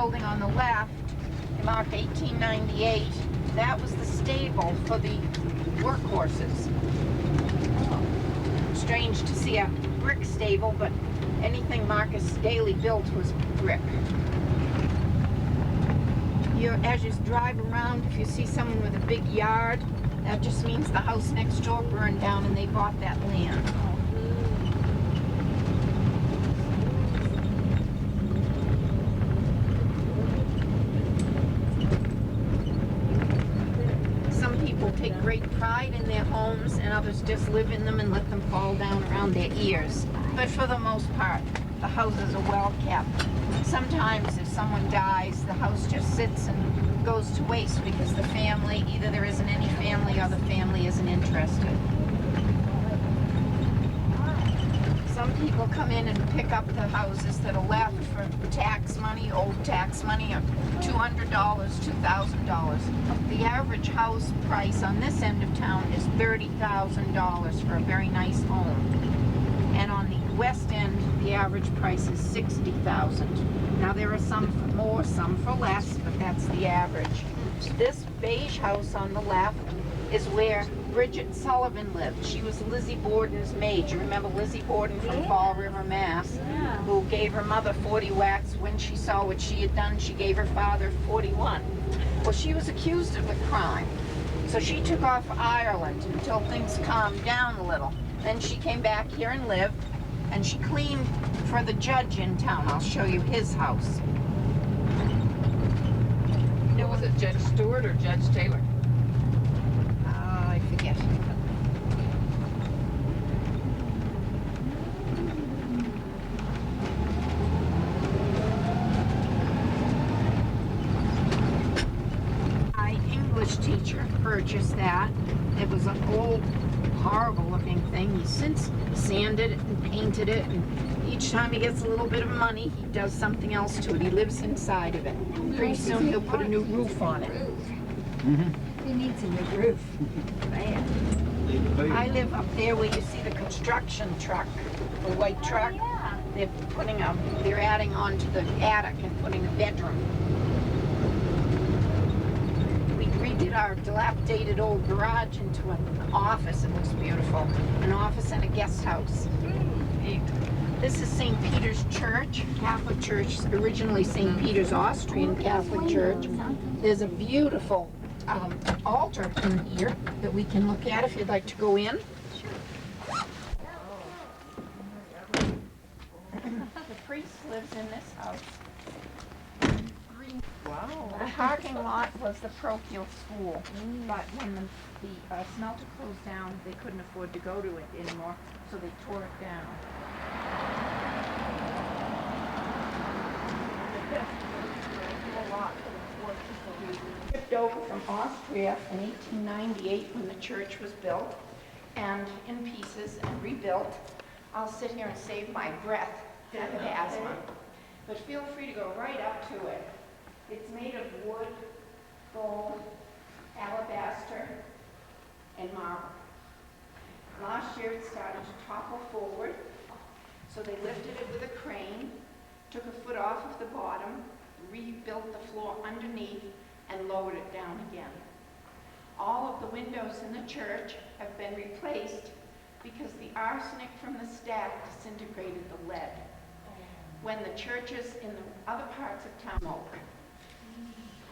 building on the left, about 1898, that was the stable for the workhorses. Strange to see a brick stable, but anything Marcus Daly built was brick. As you drive around, if you see someone with a big yard, that just means the house next door burned down and they bought that land. Some people take great pride in their homes and others just live in them and let them fall down around their ears. But for the most part, the houses are well kept. Sometimes if someone dies, the house just sits and goes to waste because the family, either there isn't any family or the family isn't interested. Some people come in and pick up the houses that are left for tax money, old tax money, of $200, $2,000. The average house price on this end of town is $30,000 for a very nice home. And on the west end, the average price is $60,000. Now there are some for more, some for less, but that's the average. This beige house on the left is where Bridget Sullivan lived. She was Lizzie Borden's maid. You remember Lizzie Borden from Fall River, Mass, who gave her mother 40 whacks. When she saw what she had done, she gave her father 41. Well, she was accused of a crime. So she took off for Ireland until things calmed down a little. Then she came back here and lived, and she cleaned for the judge in town. I'll show you his house. Was it Judge Stewart or Judge Taylor? I forget. My English teacher purchased that. It was an old, horrible looking thing. He's since sanded it and painted it, and each time he gets a little bit of money, he does something else to it. He lives inside of it. Pretty soon he'll put a new roof on it. He needs a new roof. Man. I live up there where you see the construction truck, the white truck. They're adding on to the attic and putting a bedroom. We redid our dilapidated old garage into an office. It looks beautiful. An office and a guest house. This is St. Peter's Church, Catholic Church, originally St. Peter's Austrian Catholic Church. There's a beautiful altar in here that we can look at if you'd like to go in. The priest lives in this house. Wow. The parking lot was the parochial school, but when the smelter closed down, they couldn't afford to go to it anymore, so they tore it down. Shipped over from Austria in 1898 when the church was built, and in pieces and rebuilt. I'll sit here and save my breath. I have asthma. But feel free to go right up to it. It's made of wood, gold, alabaster, and marble. Last year it started to topple forward, so they lifted it with a crane, took a foot off of the bottom, rebuilt the floor underneath, and lowered it down again. All of the windows in the church have been replaced because the arsenic from the stack disintegrated the lead. When the churches in the other parts of town smoke.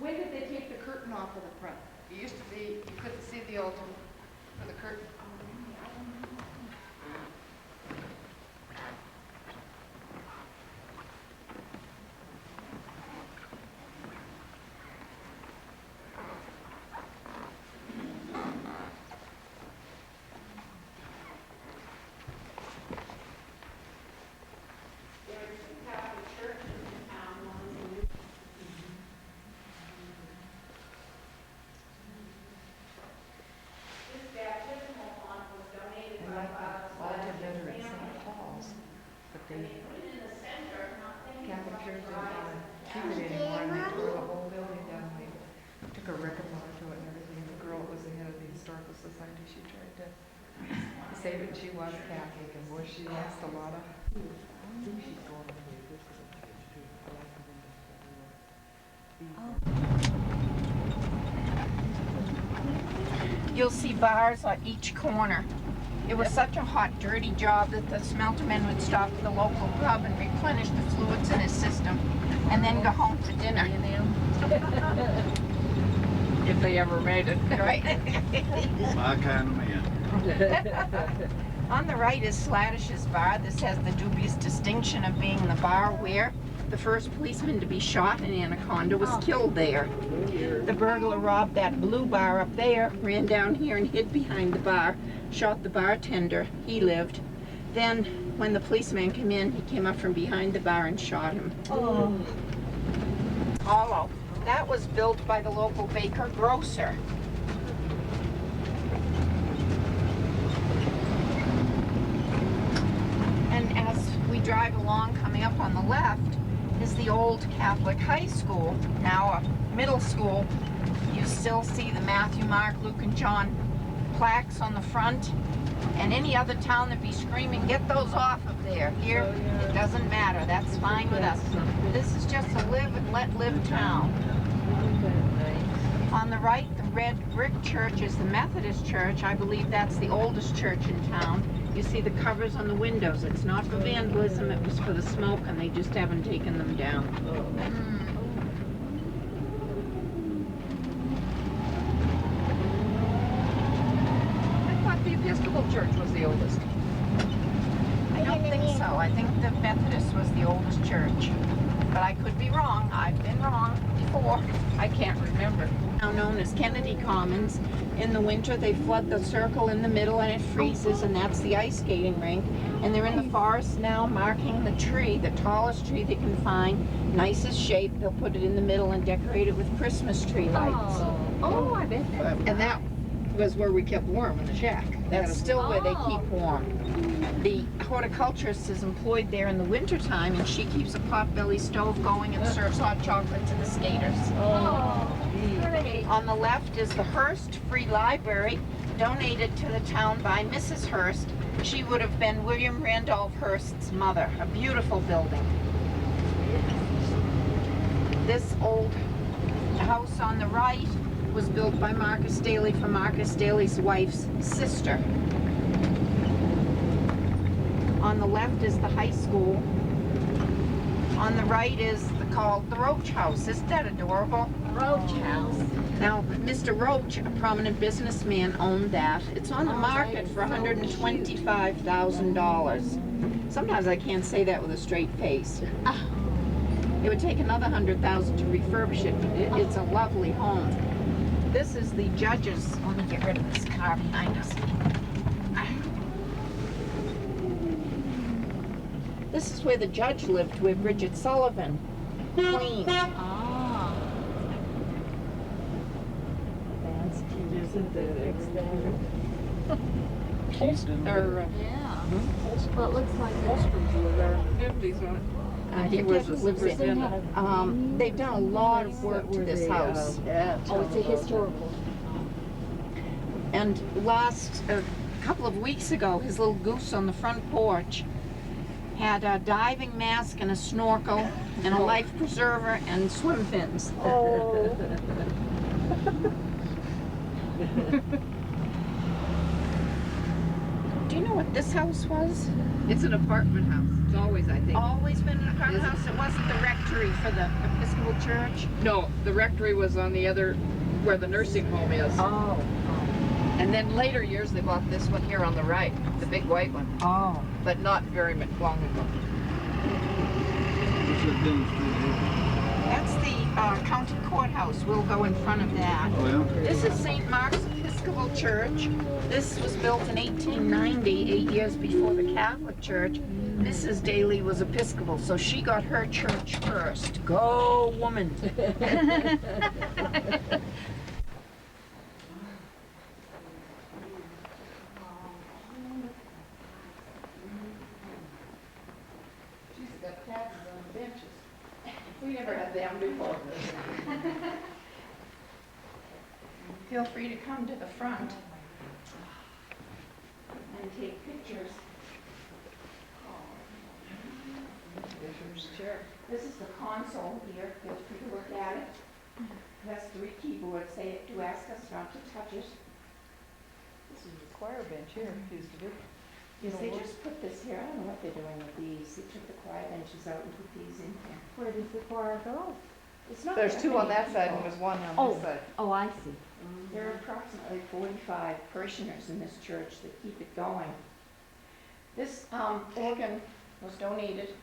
When did they take the curtain off of the front? It used to be, you couldn't see the altar for the curtain. Say that she was Catholic, and boy, she lost a lot of. You'll see bars on each corner. It was such a hot, dirty job that the smelterman would stop at the local pub and replenish the fluids in his system, and then go home for dinner. If they ever made it. Right? My kind of man. On the right is Sladish's bar. This has the dubious distinction of being the bar where the first policeman to be shot in Anaconda was killed there. The burglar robbed that blue bar up there, ran down here and hid behind the bar, shot the bartender. He lived. Then, when the policeman came in, he came up from behind the bar and shot him. Oh. Hollow. That was built by the local baker grocer. And as we drive along, coming up on the left, is the old Catholic high school, now a middle school. You still see the Matthew, Mark, Luke, and John plaques on the front. And any other town that be screaming, get those off of there. Here, it doesn't matter. That's fine with us. This is just a live and let live town. On the right, the red brick church is the Methodist church. I believe that's the oldest church in town. You see the covers on the windows. It's not for vandalism, it was for the smoke, and they just haven't taken them down. I thought the Episcopal Church was the oldest. I don't think so. I think the Methodist was the oldest church. But I could be wrong. I've been wrong before. I can't remember. Now known as Kennedy Commons. In the winter, they flood the circle in the middle and it freezes, and that's the ice skating rink. And they're in the forest now, marking the tree, the tallest tree they can find, nicest shape. They'll put it in the middle and decorate it with Christmas tree lights. Oh, I bet that. And that was where we kept warm in the shack. That's still where they keep warm. The horticulturist is employed there in the wintertime, and she keeps a potbelly stove going and serves hot chocolate to the skaters. On the left is the Hearst Free Library, donated to the town by Mrs. Hearst. She would have been William Randolph Hearst's mother. A beautiful building. This old house on the right was built by Marcus Daly for Marcus Daly's wife's sister. On the left is the high school. On the right is called the Roach House. Isn't that adorable? Roach House. Now, Mr. Roach, a prominent businessman, owned that. It's on the market for $125,000. Sometimes I can't say that with a straight face. It would take another $100,000 to refurbish it. It's a lovely home. This is the judge's. Let me get rid of this car behind us. This is where the judge lived with Bridget Sullivan, Queen. Ah. That's cute, isn't it? Or, Yeah. Well, it looks like Holstrom's were there in the 50s, wasn't it? He was a lieutenant. They've done a lot of work to this house. Oh, it's a historical. And last, a couple of weeks ago, his little goose on the front porch had a diving mask and a snorkel and a life preserver and swim fins. Oh. Do you know what this house was? It's an apartment house. It's always, I think. Always been an apartment house? It wasn't the rectory for the Episcopal Church? No, the rectory was on the other, where the nursing home is. Oh. And then later years, they bought this one here on the right, the big white one, Oh. but not very much long ago. That's the county courthouse. We'll go in front of that. Oh, yeah? This is St. Mark's Episcopal Church. This was built in 1890, 8 years before the Catholic Church. Mrs. Daly was Episcopal, so she got her church first. Go, woman. She's got taxes on the benches. We never had them before. Feel free to come to the front and take pictures. Bishop's chair. This is the console here. Feel free to look at it. landlord to ask us not to touch it. This is the choir bench here, used to be. Yes, they just put this here. I don't know what they're doing with these. They took the choir benches out and put these in here. Where does the choir go? It's not There's that two on many that side people. and there's one on Oh. this side. Oh, I see. There are approximately 45 parishioners in this church that keep it going. This organ was donated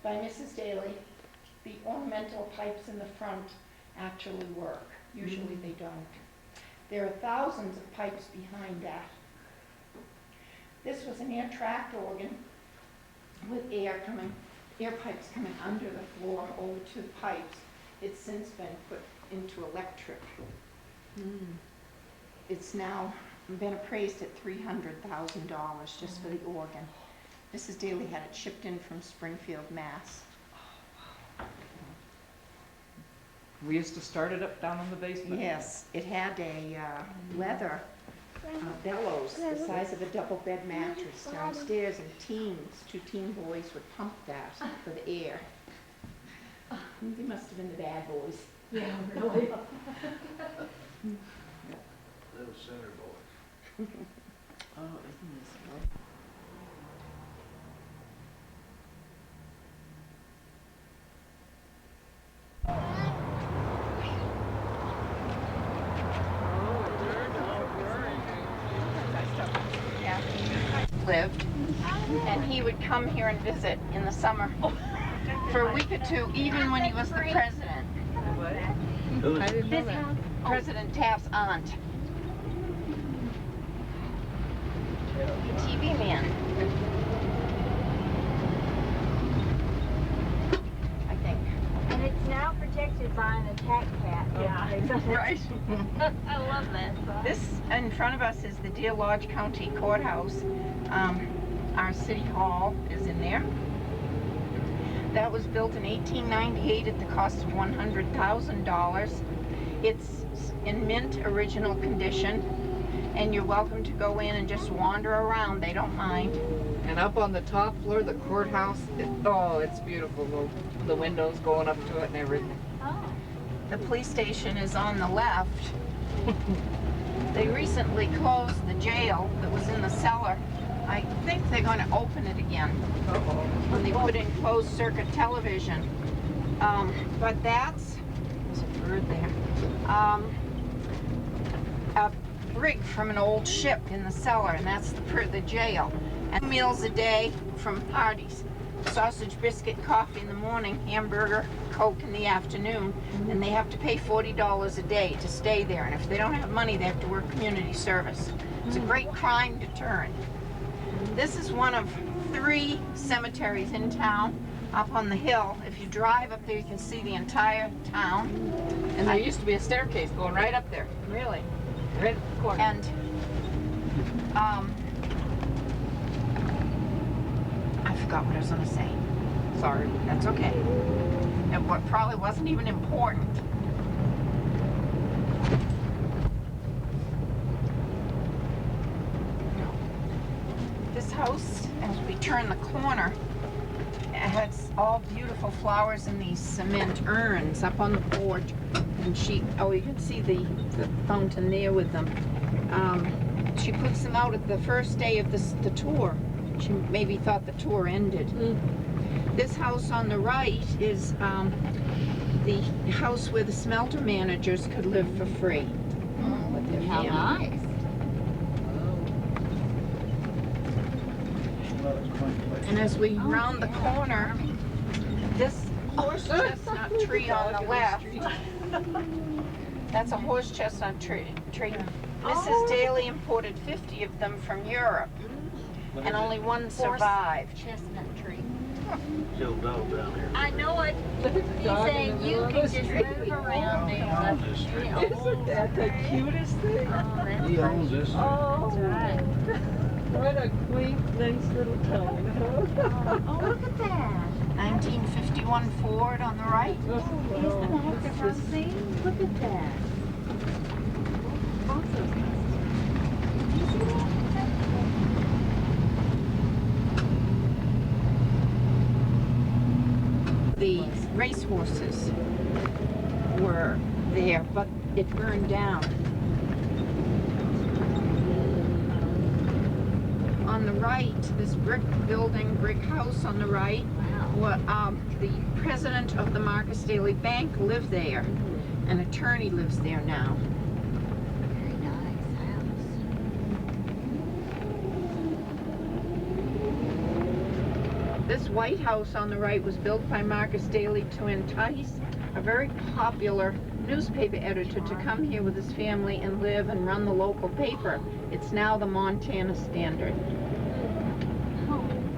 by Mrs. Daly. The ornamental pipes in the front actually work. Usually they don't. There are thousands of pipes behind that. This was an air trapped organ with air pipes coming under the floor over to the pipes. It's since been put into electric. It's now been appraised at $300,000 just for the organ. Mrs. Daly had it shipped in from Springfield, Mass. We used to start it up down in the basement. Yes, it had a leather bellows the size of a double bed mattress downstairs, and two teen boys would pump that for the air. They must have been the bad boys. Yeah, really. Little center boys. Oh, isn't this good? Lived, and he would come here and visit in the summer for a week or two, even when he was the president. Who's I didn't know that. President Taft's aunt. TV man. I think. And it's now protected by an attack cat. Yeah. Right. I love that. This in front of us is the Deer Lodge County Courthouse. Our city hall is in there. That was built in 1898 at the cost of $100,000. It's in mint original condition, and you're welcome to go in and just wander around. They don't mind. And up on the top floor, the courthouse, it's beautiful. The windows going up to it and everything. Oh. The police station is on the left. They recently closed the jail that was in the cellar. I think they're going to open it again when they put in closed circuit television. But there's a bird there. A brig from an old ship in the cellar, and that's the jail. And meals a day from parties. Sausage, biscuit, coffee in the morning, hamburger, Coke in the afternoon, and they have to pay $40 a day to stay there. And if they don't have money, they have to work community service. It's a great crime deterrent. This is one of 3 cemeteries in town, up on the hill. If you drive up there, you can see the entire town. And there used to be a staircase going right up there. Really. Right at the corner. And I forgot what I was going to say. Sorry, that's okay. And what probably wasn't even important. This house, as we turn the corner, it has all beautiful flowers in these cement urns up on the porch. And you can see the fountain there with them. She puts them out at the first day of the tour. She maybe thought the tour ended. This house on the right is the house where the smelter managers could live for free with their family. And as we round the corner, this horse chestnut tree on the left, that's a horse chestnut tree. Mrs. Daly imported 50 of them from Europe, and only one survived. Chestnut tree. Still dog down here. I know it. He's saying you can just move around there. Isn't that the cutest thing? Oh, that's He owns this. That's right. What a quaint, nice little town. Oh, look at that. 1951 Ford on the right. Isn't that something? Look at that. The racehorses were there, but it burned down. On the right, this brick building, brick house on the right, the president of the Marcus Daily Bank lived there. An attorney lives there now. Very nice house. This White House on the right was built by Marcus Daly to entice a very popular newspaper editor to come here with his family and live and run the local paper. It's now the Montana Standard.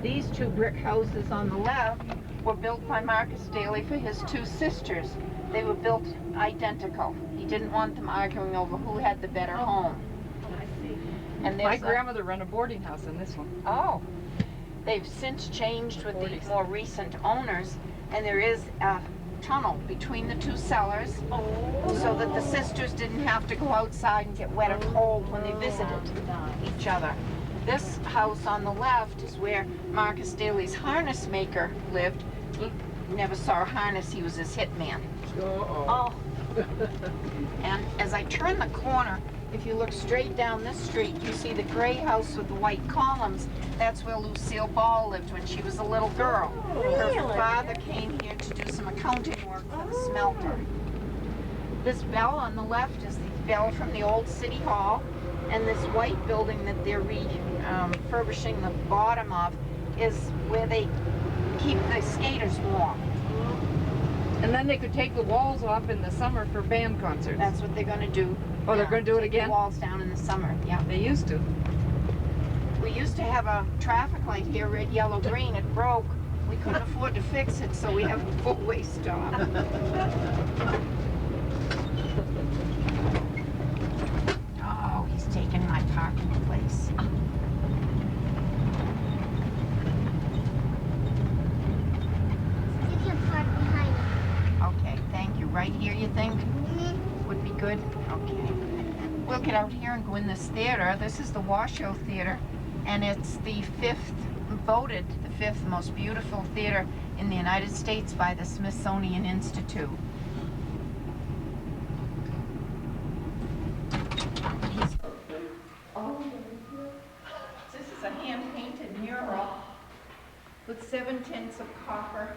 These two brick houses on the left were built by Marcus Daly for his two sisters. They were built identical. He didn't want them arguing over who had the better home. I see. And My there's grandmother ran a boarding house in this one. Oh, they've since changed with the 40s. more recent owners, and there is a tunnel between the two cellars so that the sisters didn't have to go outside and get wet or cold when they visited each other. This house on the left is where Marcus Daly's harness maker lived. He never saw a harness, he was his hitman. Oh. And as I turn the corner, if you look straight down this street, you see the gray house with the white columns. That's where Lucille Ball lived when she was a little girl. Her father came here to do some accounting work for the smelter. This bell on the left is the bell from the old city hall, and this white building that they're refurbishing the bottom of is where they keep the skaters warm. And then they could take the walls off in the summer for band concerts. That's what they're going to do. Oh, they're going to do it Take again? the walls down in the summer, yeah. They used to. We used to have a traffic light here, red, yellow, green. It broke. We couldn't afford to fix it, so we have a four-way stop. Oh, he's taking my parking place. You can park behind it. Okay, thank you. Right here, you think? Would be good? Okay. We'll get out here and go in this theater. This is the Washoe Theater, and it's the voted the fifth most beautiful theater in the United States by the Smithsonian Institute. This is a hand-painted mural with 7 tints of copper,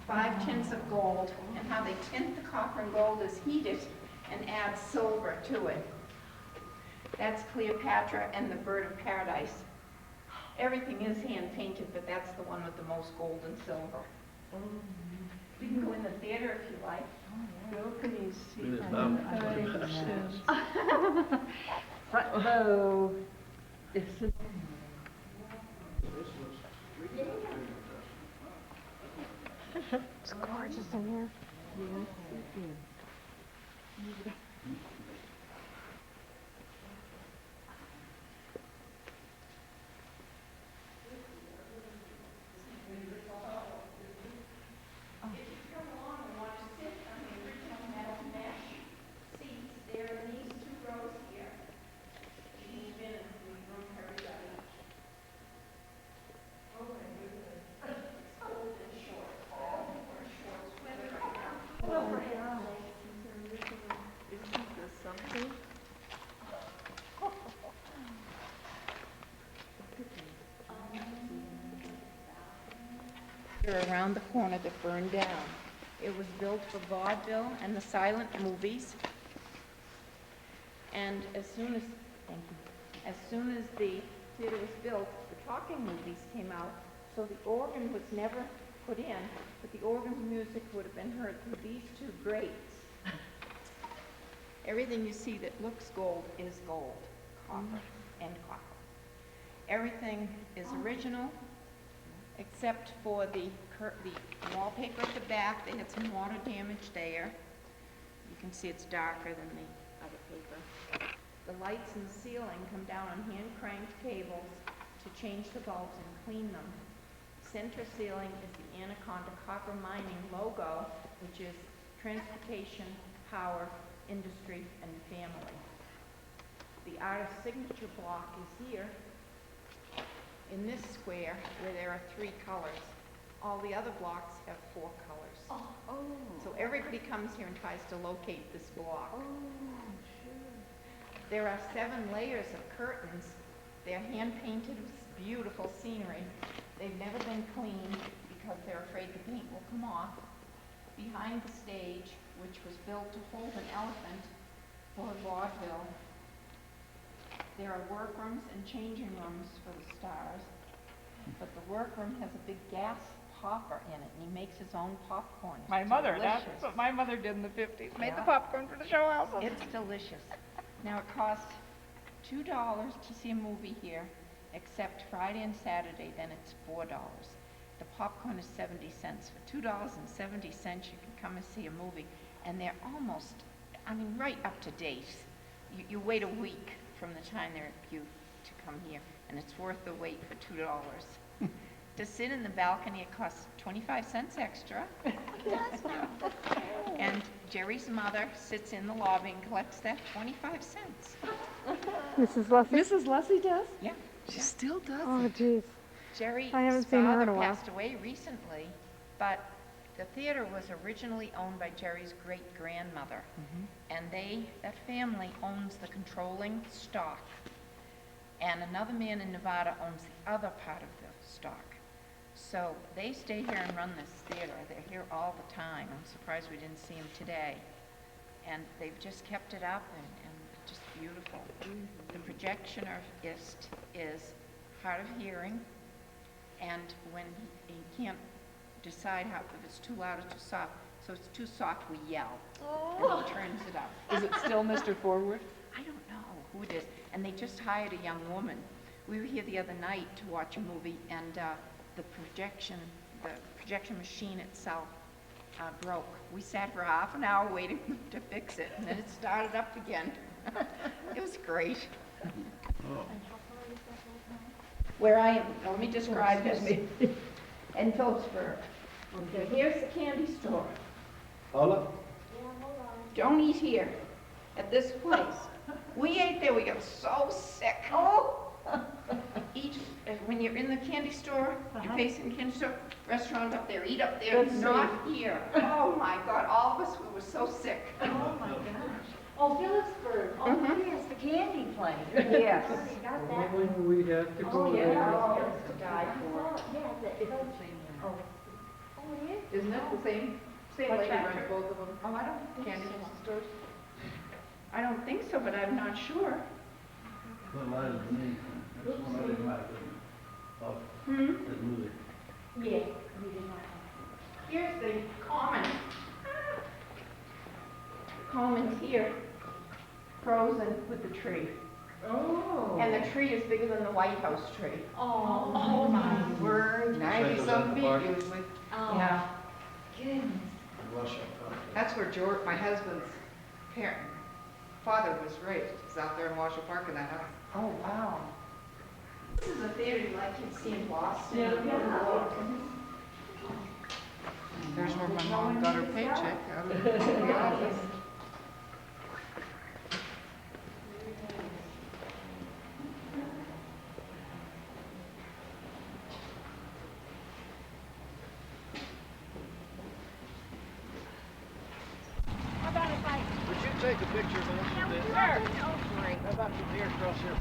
5 tints of gold, and how they tint the copper and gold is heat it and add silver to it. That's Cleopatra and the Bird of Paradise. Everything is hand-painted, but that's the one with the most gold and silver. We can go in the theater if you like. It is about- Front row. It's gorgeous in here. If you come along and want to sit on the original metal mesh seats, they're in these 2 rows here. You can move in and leave room for everybody. Oh my goodness. It's cold and short. All wear short sweater right now. Isn't this something? Around the corner that burned down. It was built for vaudeville and the silent movies. And as soon as the theater was built, the talking movies came out, so the organ was never put in, but the organ's music would have been heard through these 2 grates. Everything you see that looks gold is gold, copper, and copper. Everything is original, except for the wallpaper at the back. They had some water damage there. You can see it's darker than the other paper. The lights in the ceiling come down on hand-cranked cables to change the bulbs and clean them. Center ceiling is the Anaconda copper mining logo, which is transportation, power, industry, and family. The artist's signature block is here in this square where there are 3 colors. All the other blocks have 4 colors. So everybody comes here and tries to locate this block. There are 7 layers of curtains. They're hand-painted with beautiful scenery. They've never been cleaned because they're afraid the paint will come off. Behind the stage, which was built to hold an elephant for vaudeville, there are workrooms and changing rooms for the stars. But the workroom has a big gas popper in it, and he makes his own popcorn. It's My mother, delicious. that's what my mother did in the 50s. Made the Yeah. popcorn for the show houses. It's delicious. Now, it costs $2 to see a movie here, except Friday and Saturday, then it's $4. The popcorn is 70 cents. For $2.70, you can come and see a movie, and they're almost, I mean, right up to date. You wait a week from the time they're due to come here, and it's worth the wait for $2. To sit in the balcony, it costs 25 cents extra. And Jerry's mother sits in the lobby and collects that 25 cents. Mrs. Leslie? Mrs. Leslie does? Yeah. She still does. Oh, geez. Jerry's I haven't seen her in father a while. passed away recently, but the theater was originally owned by Jerry's great-grandmother. And that family owns the controlling stock. And another man in Nevada owns the other part of the stock. So they stay here and run this theater. They're here all the time. I'm surprised we didn't see them today. And they've just kept it up and just beautiful. The projectionist is hard of hearing, and when he can't decide if it's too loud or too soft, so it's too soft, we yell, and he turns it up. Is it still Mr. Forward? I don't know who it is. And they just hired a young woman. We were here the other night to watch a movie, and the projection machine itself broke. We sat for half an hour waiting to fix it, and then it started up again. It was great. Where I am, let me describe this. In Phillipsburg. Here's the candy store. Hola. Don't eat here, at this place. We ate there, we got so sick. Oh! Eat, when you're in the candy store, you're facing the candy store, restaurant up there, eat up there, not here. Oh my God, all of us, we were so sick. Oh my gosh. Oh, Phillipsburg. Oh, yes, the candy place. Yes. Got that. When we have to go Oh, there. yeah. Oh, it's to die for. Oh, yeah, it's oh, it is? Isn't it the same What lady runs tractor? both of them? Oh, I don't think Candy so. stores? I don't think so, but I'm not sure. Well, mine is me. That's one I didn't like. Oh, that movie. Yeah, we did not. Here's the common. The common's here, frozen with the tree. Oh. And the tree is bigger than the White House tree. Oh, my word. 90-some feet Park. usually. Oh, Yeah, goodness. Russia. That's where George, my husband's father was raised. It's out there in Washoe Park in that house. oh, wow. This is a theater like you'd see in Boston. Yeah. There's where my mom got her paycheck out of the office. Would you take a picture of us? Yeah, we love it. Oh, great. How about from here across here?